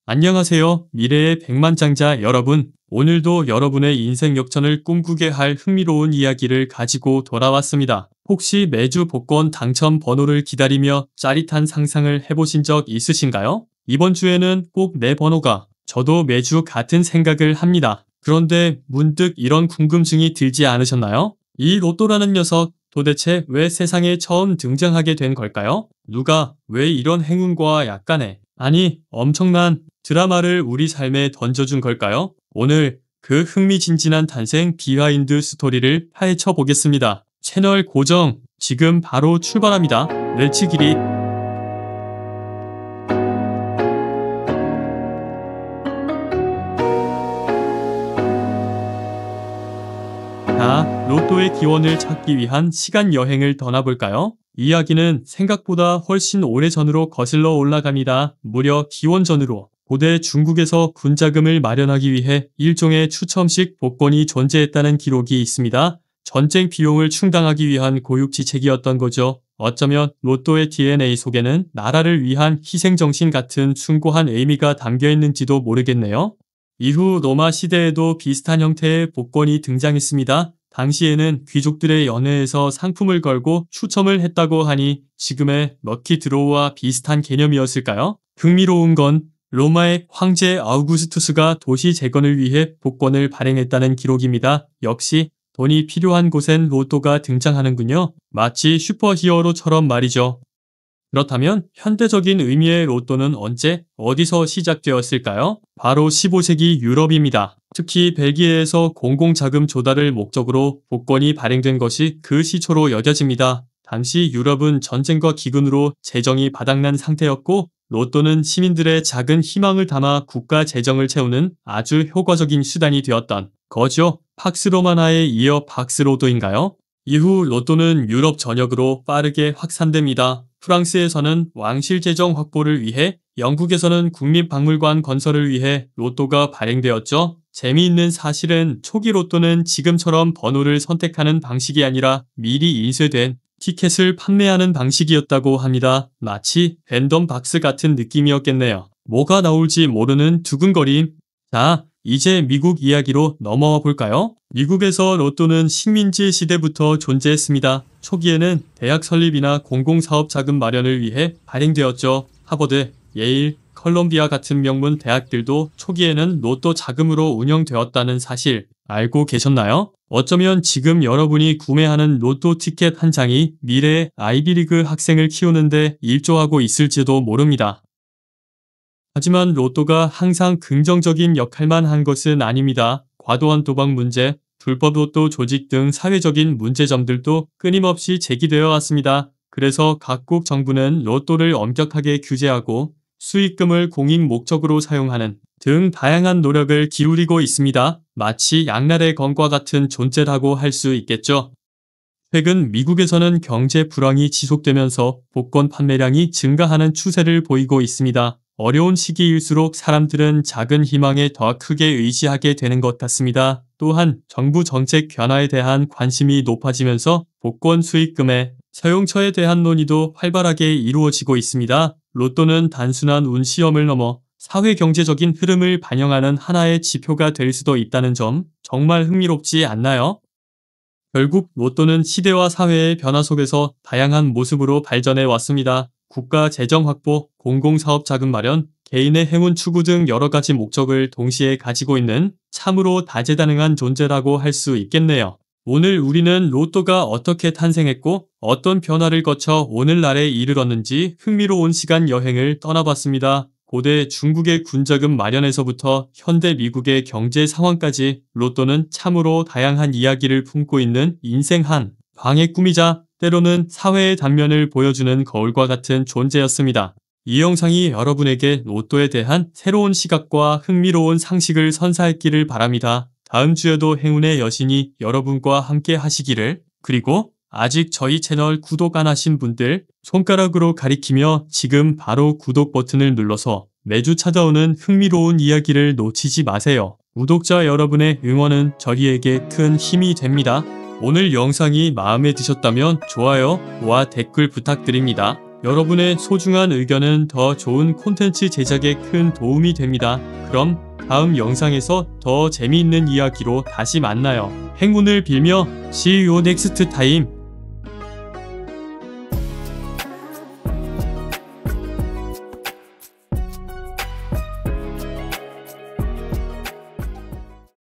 안녕하세요. 미래의 백만장자 여러분. 오늘도 여러분의 인생 역전을 꿈꾸게 할 흥미로운 이야기를 가지고 돌아왔습니다. 혹시 매주 복권 당첨 번호를 기다리며 짜릿한 상상을 해보신 적 있으신가요? 이번 주에는 꼭 내 번호가. 저도 매주 같은 생각을 합니다. 그런데 문득 이런 궁금증이 들지 않으셨나요? 이 로또라는 녀석 도대체 왜 세상에 처음 등장하게 된 걸까요? 누가 왜 이런 행운과 약간의, 아니 엄청난 드라마를 우리 삶에 던져준 걸까요? 오늘 그 흥미진진한 탄생 비하인드 스토리를 파헤쳐 보겠습니다. 채널 고정 지금 바로 출발합니다. 렛츠기릿. 자, 로또의 기원을 찾기 위한 시간 여행을 떠나볼까요? 이야기는 생각보다 훨씬 오래전으로 거슬러 올라갑니다. 무려 기원전으로. 고대 중국에서 군자금을 마련하기 위해 일종의 추첨식 복권이 존재했다는 기록이 있습니다. 전쟁 비용을 충당하기 위한 고육지책이었던 거죠. 어쩌면 로또의 DNA 속에는 나라를 위한 희생정신 같은 숭고한 의미가 담겨 있는지도 모르겠네요. 이후 로마 시대에도 비슷한 형태의 복권이 등장했습니다. 당시에는 귀족들의 연회에서 상품을 걸고 추첨을 했다고 하니 지금의 럭키 드로우와 비슷한 개념이었을까요? 흥미로운 건 로마의 황제 아우구스투스가 도시 재건을 위해 복권을 발행했다는 기록입니다. 역시 돈이 필요한 곳엔 로또가 등장하는군요. 마치 슈퍼히어로처럼 말이죠. 그렇다면 현대적인 의미의 로또는 언제, 어디서 시작되었을까요? 바로 15세기 유럽입니다. 특히 벨기에에서 공공자금 조달을 목적으로 복권이 발행된 것이 그 시초로 여겨집니다. 당시 유럽은 전쟁과 기근으로 재정이 바닥난 상태였고 로또는 시민들의 작은 희망을 담아 국가 재정을 채우는 아주 효과적인 수단이 되었던 거죠. 팍스 로마나에 이어 박스로도인가요? 이후 로또는 유럽 전역으로 빠르게 확산됩니다. 프랑스에서는 왕실 재정 확보를 위해, 영국에서는 국립박물관 건설을 위해 로또가 발행되었죠. 재미있는 사실은 초기 로또는 지금처럼 번호를 선택하는 방식이 아니라 미리 인쇄된 티켓을 판매하는 방식이었다고 합니다. 마치 랜덤 박스 같은 느낌이었겠네요. 뭐가 나올지 모르는 두근거림. 자, 이제 미국 이야기로 넘어와 볼까요? 미국에서 로또는 식민지 시대부터 존재했습니다. 초기에는 대학 설립이나 공공사업 자금 마련을 위해 발행되었죠. 하버드, 예일, 컬럼비아 같은 명문 대학들도 초기에는 로또 자금으로 운영되었다는 사실 알고 계셨나요? 어쩌면 지금 여러분이 구매하는 로또 티켓 한 장이 미래의 아이비리그 학생을 키우는데 일조하고 있을지도 모릅니다. 하지만 로또가 항상 긍정적인 역할만 한 것은 아닙니다. 과도한 도박 문제, 불법 로또 조직 등 사회적인 문제점들도 끊임없이 제기되어 왔습니다. 그래서 각국 정부는 로또를 엄격하게 규제하고 수익금을 공익 목적으로 사용하는 등 다양한 노력을 기울이고 있습니다. 마치 양날의 검과 같은 존재라고 할 수 있겠죠. 최근 미국에서는 경제 불황이 지속되면서 복권 판매량이 증가하는 추세를 보이고 있습니다. 어려운 시기일수록 사람들은 작은 희망에 더 크게 의지하게 되는 것 같습니다. 또한 정부 정책 변화에 대한 관심이 높아지면서 복권 수익금의 사용처에 대한 논의도 활발하게 이루어지고 있습니다. 로또는 단순한 운 시험을 넘어 사회-경제적인 흐름을 반영하는 하나의 지표가 될 수도 있다는 점 정말 흥미롭지 않나요? 결국 로또는 시대와 사회의 변화 속에서 다양한 모습으로 발전해 왔습니다. 국가 재정 확보, 공공사업 자금 마련, 개인의 행운 추구 등 여러 가지 목적을 동시에 가지고 있는 참으로 다재다능한 존재라고 할 수 있겠네요. 오늘 우리는 로또가 어떻게 탄생했고 어떤 변화를 거쳐 오늘날에 이르렀는지 흥미로운 시간 여행을 떠나봤습니다. 고대 중국의 군자금 마련에서부터 현대 미국의 경제 상황까지 로또는 참으로 다양한 이야기를 품고 있는 인생 한 방의 꿈이자 때로는 사회의 단면을 보여주는 거울과 같은 존재였습니다. 이 영상이 여러분에게 로또에 대한 새로운 시각과 흥미로운 상식을 선사했기를 바랍니다. 다음 주에도 행운의 여신이 여러분과 함께 하시기를. 그리고 아직 저희 채널 구독 안 하신 분들 손가락으로 가리키며 지금 바로 구독 버튼을 눌러서 매주 찾아오는 흥미로운 이야기를 놓치지 마세요. 구독자 여러분의 응원은 저희에게 큰 힘이 됩니다. 오늘 영상이 마음에 드셨다면 좋아요와 댓글 부탁드립니다. 여러분의 소중한 의견은 더 좋은 콘텐츠 제작에 큰 도움이 됩니다. 그럼 다음 영상에서 더 재미있는 이야기로 다시 만나요. 행운을 빌며 See you next time.